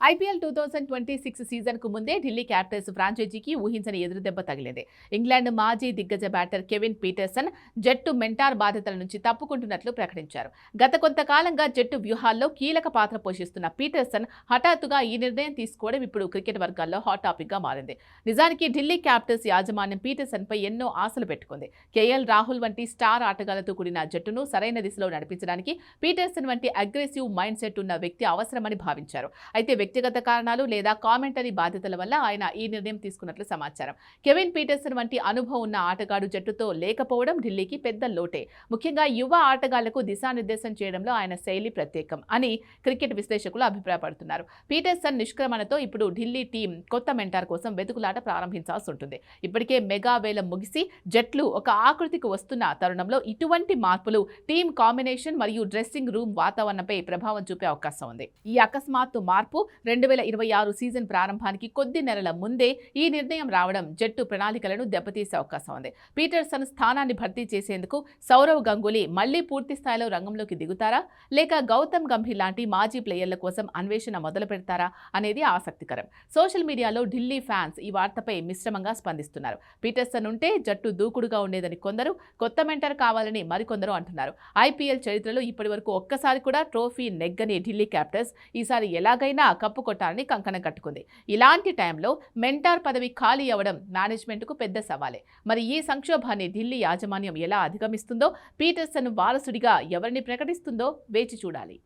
IPL 2026 సీజన్కు ముందే Delhi Capitals ఫ్రాంచైజీకి ఊహించని ఎదురుదెబ్బ తగిలింది. ఇంగ్లాండ్ మాజీ దిగ్గజ బ్యాటర్ కెవిన్ పీటర్సన్ జట్టు మెంటార్ బాధ్యతల నుంచి తప్పుకుంటున్నట్లు ప్రకటించారు. గత కొంతకాలంగా జట్టు వ్యూహాల్లో కీలక పాత్ర పోషిస్తున్న పీటర్సన్ హఠాత్తుగా ఈ నిర్ణయం తీసుకోవడం ఇప్పుడు క్రికెట్ వర్గాల్లో హాట్ టాపిక్ గా మారింది. నిజానికి ఢిల్లీ క్యాపిటల్స్ యాజమాన్యం పీటర్సన్ పై ఎన్నో ఆశలు పెట్టుకుంది. కేఎల్ రాహుల్ వంటి స్టార్ ఆటగాళ్లతో కూడిన జట్టును సరైన దిశలో నడిపించడానికి పీటర్సన్ వంటి అగ్రెసివ్ మైండ్ సెట్ ఉన్న వ్యక్తి అవసరమని భావించారు. అయితే వ్యక్తిగత కారణాలు లేదా కామెంటరీ బాధ్యతల వల్ల ఆయన ఈ నిర్ణయం తీసుకున్నట్లు సమాచారం. కెవిన్ పీటర్సన్ వంటి అనుభవం ఉన్న ఆటగాడు జట్టుతో లేకపోవడం ఢిల్లీకి పెద్ద లోటే. ముఖ్యంగా యువ ఆటగాళ్లకు దిశానిర్దేశం చేయడంలో ఆయన శైలి ప్రత్యేకం అని క్రికెట్ విశ్లేషకులు అభిప్రాయపడుతున్నారు. పీటర్సన్ నిష్క్రమణతో ఇప్పుడు ఢిల్లీ టీం కొత్త మెంటార్ కోసం వెతుకులాట ప్రారంభించాల్సి ఉంటుంది. ఇప్పటికే మెగా వేలం ముగిసి జట్లు ఒక ఆకృతికి వస్తున్న తరుణంలో ఇటువంటి మార్పులు టీం కాంబినేషన్ మరియు డ్రెస్సింగ్ రూమ్ వాతావరణంపై ప్రభావం చూపే అవకాశం ఉంది. ఈ అకస్మాత్తు మార్పు 2026 సీజన్ ప్రారంభానికి కొద్ది నెలల ముందే ఈ నిర్ణయం రావడం జట్టు ప్రణాళికలను దెబ్బతీసే అవకాశం ఉంది. పీటర్సన్ స్థానాన్ని భర్తీ చేసేందుకు సౌరవ్ గంగూలీ మళ్లీ పూర్తి స్థాయిలో రంగంలోకి దిగుతారా, లేక గౌతమ్ గంభీర్ లాంటి మాజీ ప్లేయర్ల కోసం అన్వేషణ మొదలు పెడతారా అనేది ఆసక్తికరం. సోషల్ మీడియాలో ఢిల్లీ ఫ్యాన్స్ ఈ వార్తపై మిశ్రమంగా స్పందిస్తున్నారు. పీటర్సన్ ఉంటే జట్టు దూకుడుగా ఉండేదని కొందరు, కొత్త మెంటర్ కావాలని మరికొందరు అంటున్నారు. ఐపీఎల్ చరిత్రలో ఇప్పటివరకు ఒక్కసారి కూడా ట్రోఫీ నెగ్గని ఢిల్లీ క్యాపిటల్స్ ఈసారి ఎలాగైనా కప్పు కొట్టాలని కంకణం కట్టుకుంది. ఇలాంటి టైంలో మెంటార్ పదవి ఖాళీ అవ్వడం మేనేజ్మెంట్కు పెద్ద సవాలే. మరి ఈ సంక్షోభాన్ని ఢిల్లీ యాజమాన్యం ఎలా అధిగమిస్తుందో, పీటర్సన్ వారసుడిగా ఎవరిని ప్రకటిస్తుందో వేచి చూడాలి.